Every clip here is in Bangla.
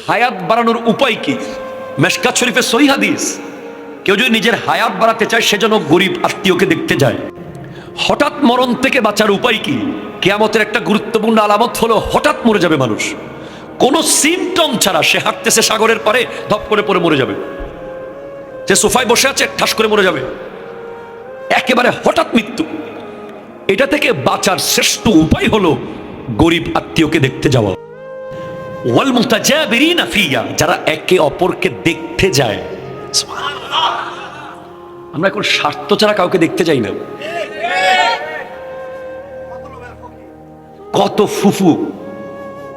হায়াত বাড়ানোর উপায় কি? মেশকাত শরীফের সহিহ হাদিস, কেউ যদি নিজের হায়াত বাড়াতে চায় সেজন্য গরিব আত্মীয়কে দেখতে যায়। হঠাৎ মরণ থেকে বাঁচার উপায় কি? কিয়ামতের একটা গুরুত্বপূর্ণ আলামত হলো হঠাৎ মরে যাবে মানুষ, কোনো সিমটম ছাড়া। সে হাঁটতেছে সাগরের পারে, ধপ করে পড়ে মরে যাবে। যে সোফায় বসে আছে ঠাস করে মরে যাবে, একেবারে হঠাৎ মৃত্যু। এটা থেকে বাঁচার শ্রেষ্ঠ উপায় হলো গরিব আত্মীয়কে দেখতে যাওয়া। ওয়াল মুতাজাবিরিনা ফিয়া, যারা একে অপরকে দেখতে যায়। আমরা এখন স্বার্থ ছাড়া কাউকে দেখতে যাই না। কত ফুফু,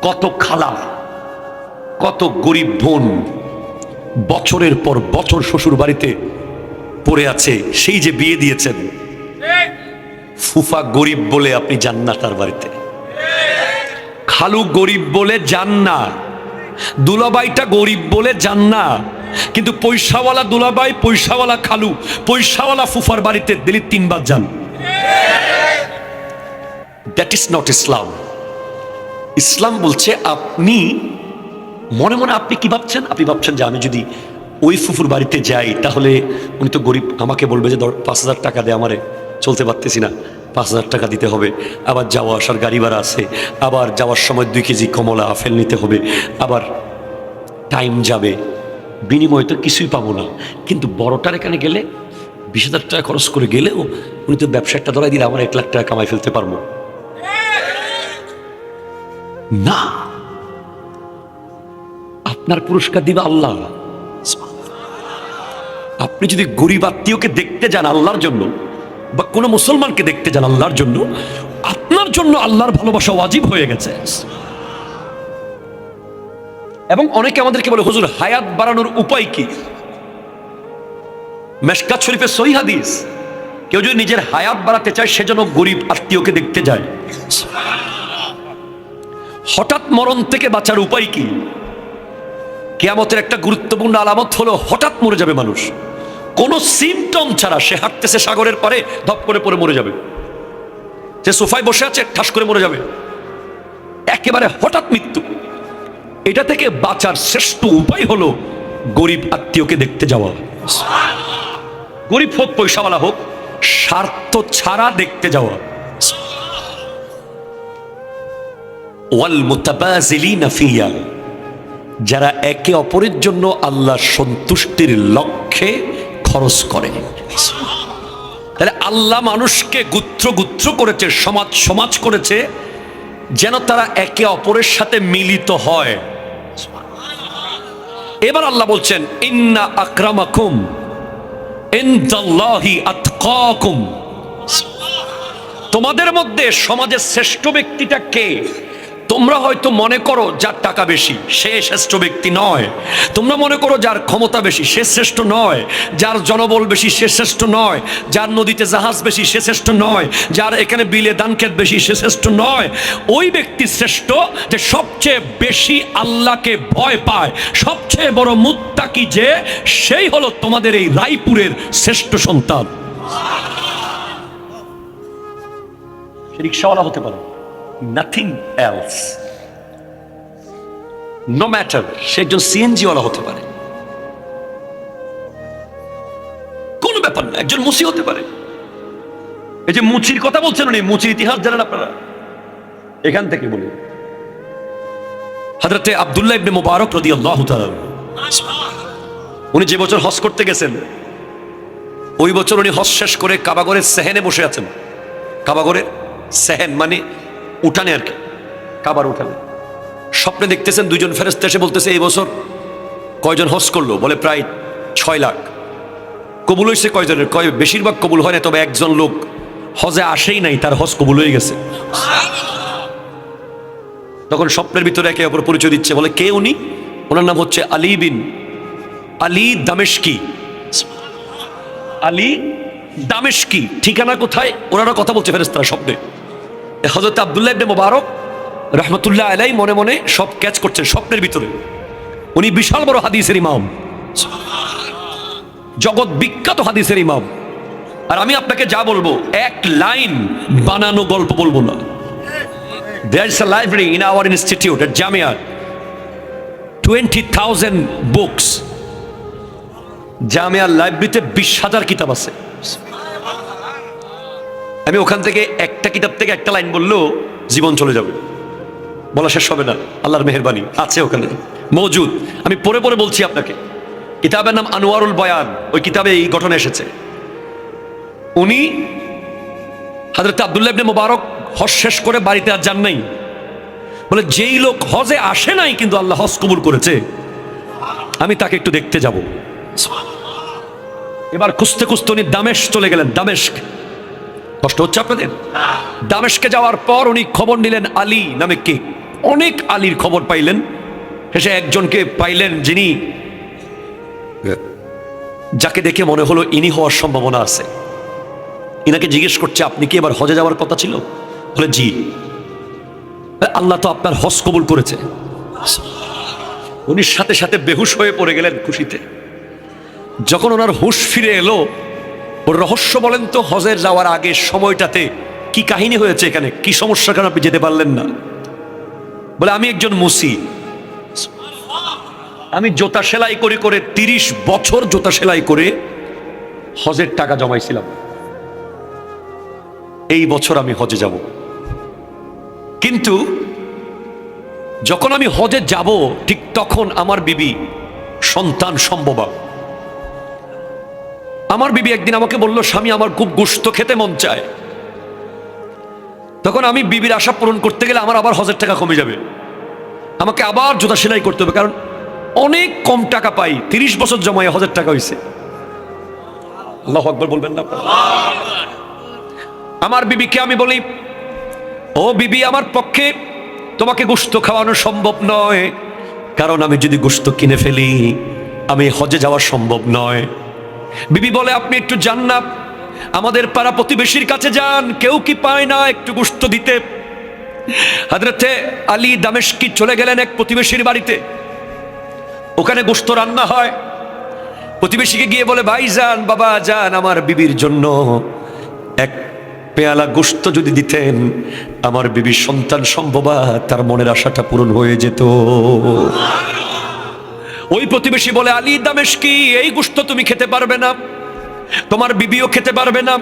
কত খালা, কত গরিব বোন বছরের পর বছর শ্বশুর বাড়িতে পড়ে আছে, সেই যে বিয়ে দিয়েছেন। ফুফা গরিব বলে আপনি যান না তার বাড়িতে, খালু গরিব বলে যান না, দুলাভাইটা গরিব বলে যান না। কিন্তু পয়সাওয়ালা দুলাভাই, পয়সাওয়ালা খালু, পয়সাওয়ালা ফুফার বাড়িতে দিলি 3 বার যান। দ্যাট ইজ নট ইসলাম। ইসলাম বলছে আপনি মনে মনে আপনি কি ভাবছেন? আপনি ভাবছেন যে আমি যদি ওই ফুফুর বাড়িতে যাই তাহলে উনি তো গরিব, আমাকে বলবে যে 5,000 টাকা দে, আমারে চলতে পারতেছি না, 5,000 টাকা দিতে হবে, আবার যাওয়া আসার গাড়ি ভাড়া আছে, আবার যাওয়ার সময় 2 কেজি কমলা আপেল নিতে হবে, আবার টাইম যাবে, বিনিময়ে তো কিছুই পাবো না। কিন্তু বড়টার এখানে গেলে 20,000 টাকা খরচ করে গেলেও উনি তো ব্যবসাটা ধরাই দিলে আমার 1 লাখ টাকা কামাই ফেলতে পারবো না। আপনার পুরস্কার দিবে আল্লাহ। আপনি যদি গরিব আত্মীয়কে দেখতে যান আল্লাহর জন্য, বা কোনো মুসলমানকে দেখতে যান আল্লাহর জন্য, আপনার জন্য আল্লাহর ভালোবাসা ওয়াজিব হয়ে গেছে। এবং অনেকে আমাদেরকে বলে, হুজুর হায়াত বাড়ানোর উপায় কি? মেশকাত শরীফের সহিহ হাদিস, কেউ যদি নিজের হায়াত বাড়াতে চায় সেজন্য গরিব আত্মীয়কে দেখতে যায়। হঠাৎ মরণ থেকে বাঁচার উপায় কি? কিয়ামতের একটা গুরুত্বপূর্ণ আলামত হলো হঠাৎ মরে যাবে মানুষ, কোনো সিমটম ছাড়া। সে হাঁটতেছে সাগরের পারে, ধপ করে পড়ে মরে যাবে। যে সোফায় বসে আছে ঠাস করে মরে যাবে, একেবারে হঠাৎ মৃত্যু। এটা থেকে বাঁচার শ্রেষ্ঠ উপায় হলো গরিব আত্মীয়কে দেখতে যাওয়া। গরিব হোক পয়সাওয়ালা হোক, স্বার্থ ছাড়া দেখতে যাওয়া। ওয়াল মুতাবাযিলিনা ফিয়া, যারা একে অপরের জন্য আল্লাহর সন্তুষ্টির লক্ষ্যে খরচ করে। তাহলে আল্লাহ মানুষকে গুত্র গুত্র করেছে, সমাজ সমাজ করেছে, যেন তারা একে অপরের সাথে মিলিত হয়। এবার আল্লাহ বলছেন, ইন্না আকরামাকুম ইনদাল্লাহি আতকাকুম। তোমাদের মধ্যে সমাজের শ্রেষ্ঠ ব্যক্তিটা কে? তোমরা হয়তো মনে করো যার টাকা বেশি সে শ্রেষ্ঠ ব্যক্তি নয়, তোমরা মনে করো যার ক্ষমতা বেশি সে শ্রেষ্ঠ নয়, যার জনবল বেশি সে শ্রেষ্ঠ নয়, যার নদীতে জাহাজ বেশি সে শ্রেষ্ঠ নয়, যার এখানে বিলে ধানক্ষেত বেশি সে শ্রেষ্ঠ নয়। ওই ব্যক্তি শ্রেষ্ঠ যে সবচেয়ে বেশি আল্লাহকে ভয় পায়, সবচেয়ে বড় মুত্তাকি যে, সেই হলো তোমাদের এই রায়পুরের শ্রেষ্ঠ সন্তান। সে রিকশাওয়ালা হতে পারে, nothing else, no matter সে একজন সিএনজি ওয়ালা হতে পারে, কোনো ব্যাপার না, একজন মুসি হতে পারে। এই যে মুচির কথা বলছেন উনি, মুচির ইতিহাস জানেন আপনারা? এখান থেকে বলি, হযরতে আব্দুল্লাহ ইবনে মুবারক রাদিয়াল্লাহু তাআলা, উনি যে বছর হজ করতে গেছেন, ওই বছর উনি হজ শেষ করে কাবাগরের সেহেনে বসে আছেন। কাবাগরের সেহেন মানে উঠানে আর কি, কাবার উঠানে। স্বপ্নে দেখতেছেন 2 জন ফেরেশতা এসে বলতেছে, এই বছর কয়জন হজ করলো? বলে প্রায় 6 লাখ। কবুল হয়েছে কয়জনের? কয় বেশিরভাগ কবুল হয় না, তবে একজন লোক হজে আসেই নাই, তার হজ কবুল হয়ে গেছে। তখন স্বপ্নের ভিতরে একে অপর পরিচয় দিচ্ছে, বলে কে উনি? ওনার নাম হচ্ছে আলী বিন আলী দামেশকি। আলী দামেশকি, ঠিকানা কোথায়? ওনারা কথা বলছে ফেরেশতারা স্বপ্নে। হযরত আব্দুল্লাহ ইবনে মুবারক রাহমাতুল্লাহ আলাইহি মনে মনে সব ক্যাচ করছেন স্বপ্নের ভিতরে। উনি বিশাল বড় হাদিসের ইমাম, জগৎ বিখ্যাত হাদিসের ইমাম। আর আমি আপনাকে যা বলবো, এক লাইন বানানো গল্প বলবো না। There is a library in our institute at Jamia 20,000 books. Jamia লাইব্রেরিতে 20,000 কিতাব আছে। আমি ওখান থেকে একটা কিতাব থেকে একটা লাইন বললেও জীবন চলে যাবে, বলা শেষ হবে না। আল্লাহর মেহেরবানি আছে ওখানে মজুদ। আমি পড়ে পড়ে বলছি আপনাকে। কিতাবের নাম আনোয়ারুল বয়ান, ওই কিতাবে এই ঘটনা এসেছে। উনি হযরত আব্দুল্লাহ ইবনে মুবারক হজ শেষ করে বাড়িতে আর যান নাই। বলে যেই লোক হজে আসে নাই কিন্তু আল্লাহ হজ কবুল করেছে, আমি তাকে একটু দেখতে যাব। এবার খুঁজতে খুঁজতে উনি দামেস্ক চলে গেলেন। দামেস্ক, কষ্ট হচ্ছে আপনাদের? দামেস্কে যাওয়ার পর উনি খবর নিলেন আলী নামে কে, অনেক আলীর খবর পাইলেন। শেষে একজনকে পাইলেন যিনি, যাকে দেখে মনে হলো ইনি হওয়ার সম্ভাবনা আছে। ইনাকে জিজ্ঞেস করছে, আপনি কি এবার হজে যাওয়ার কথা ছিল? বলে জি। আল্লাহ তো আপনার হজ কবুল করেছে। উনি সাথে সাথে বেহুশ হয়ে পড়ে গেলেন খুশিতে। যখন ওনার হুঁশ ফিরে এলো, ওর রহস্য বলেন তো, হজের যাওয়ার আগের সময়টাতে কি কাহিনী হয়েছে, এখানে কি সমস্যার কারণে আপনি যেতে পারলেন না? বলে আমি একজন মুসি, আমি জুতা সেলাই করে করে 30 বছর জুতা সেলাই করে হজের টাকা জমাইছিলাম। এই বছর আমি হজে যাব, কিন্তু যখন আমি হজে যাব ঠিক তখন আমার বিবি সন্তান সম্ভবা। আমার বিবি একদিন আমাকে বলল, স্বামী আমার খুব গোশত খেতে মন চায়। তখন আমি বিবির আশা পূরণ করতে গেলে আমার আবার হজের টাকা কমে যাবে, আমাকে আবার জুতা সেলাই করতে হবে, কারণ অনেক কম টাকা পাই। 30 বছর জমায় হজের টাকা হয়েছে। আল্লাহু আকবার বলবেন না? আমার বিবিকে আমি বলি, ও বিবি, আমার পক্ষে তোমাকে গোশত খাওয়ানো সম্ভব নয়, কারণ আমি যদি গোশত কিনে ফেলি আমি হজে যাওয়া সম্ভব নয়। বিবি বলে, আপনি একটু যান না, আমাদের পাড়া প্রতিবেশীর কাছে যান, কেউ কি পায় না একটু গোশত দিতে। হযরতে আলী দামেস্কি চলে গেলেন এক প্রতিবেশীর বাড়িতে, ওখানে গোশত রান্না হয়। প্রতিবেশীকে গিয়ে বলে, ভাই যান, বাবা যান, আমার বিবির জন্য এক পেয়ালা গোশত যদি দিতেন, আমার বিবির সন্তান সম্ভবা, তার মনের আশাটা পূরণ হয়ে যেত। ওই প্রতিবেশী বলে, আলী দামেস্কি, এই গোশত তুমি খেতে পারবে না, তোমার বিবিও খেতে পারবে না,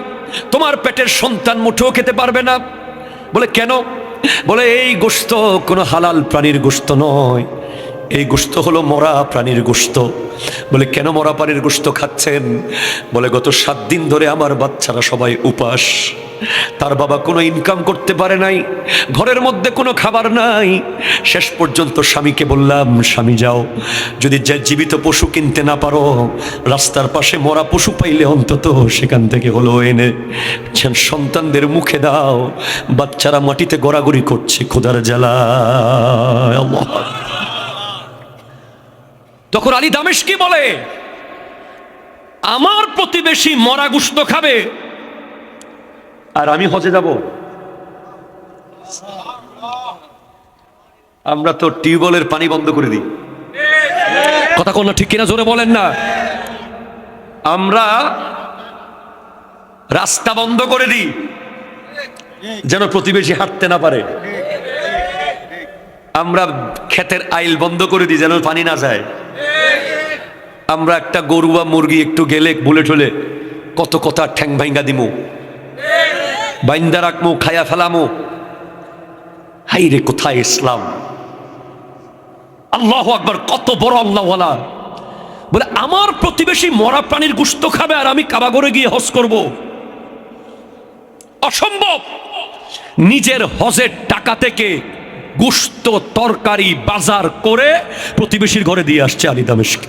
তোমার পেটের সন্তান মুঠেও খেতে পারবে না। বলে কেন? বলে এই গোশত কোনো হালাল প্রাণীর গোশত নয়, এই গোশত হলো মরা প্রাণীর গোশত। বলে কেন মরা প্রাণীর গোশত খাচ্ছেন? বলে গত 7 দিন ধরে আমার বাচ্চারা সবাই উপাস, তার বাবা কোনো ইনকাম করতে পারে নাই, ঘরের মধ্যে কোনো খাবার নাই। শেষ পর্যন্ত স্বামীকে বললাম, স্বামী যাও, যদি জীবিত পশু কিনতে না পারো, রাস্তার পাশে মরা পশু পাইলে অন্তত সেখান থেকে হলো এনে সন্তানদের মুখে দাও, বাচ্চারা মাটিতে গড়াগড়ি করছে ক্ষুধার জ্বালায়। আল্লাহ। তখন আলী দামেস্কি বলে, আমার প্রতিবেশী মরা গোশত খাবে আর আমি হজে যাব? আমরা তো টিউবওয়েলের পানি বন্ধ করে দিই, কথা কোন ঠিক কিনা জোরে বলেন না? আমরা রাস্তা বন্ধ করে দিই যেন প্রতিবেশী হাঁটতে না পারে, আমরা ক্ষেতের আইল বন্ধ করে দিই যেন পানি না যায়, আমরা একটা গরু বা মুরগি একটু গেলে বলে ঠলে কত কথা ঠ্যাং ভাঙ্গা দিমু, বাইন্দা রাখমু, খায়া ফেলামু। হাই রে, কোথায় ইসলাম! আল্লাহু আকবার, কত বড় আল্লাহওয়ালা। বলে আমার প্রতিবেশী মরা প্রাণীর গোশত খাবে আর আমি কাবা ঘরে গিয়ে হজ করব? অসম্ভব। নিজের হজের টাকা থেকে গোশত তরকারি বাজার করে প্রতিবেশীর ঘরে দিয়ে আসছে আলী দামেস্কি।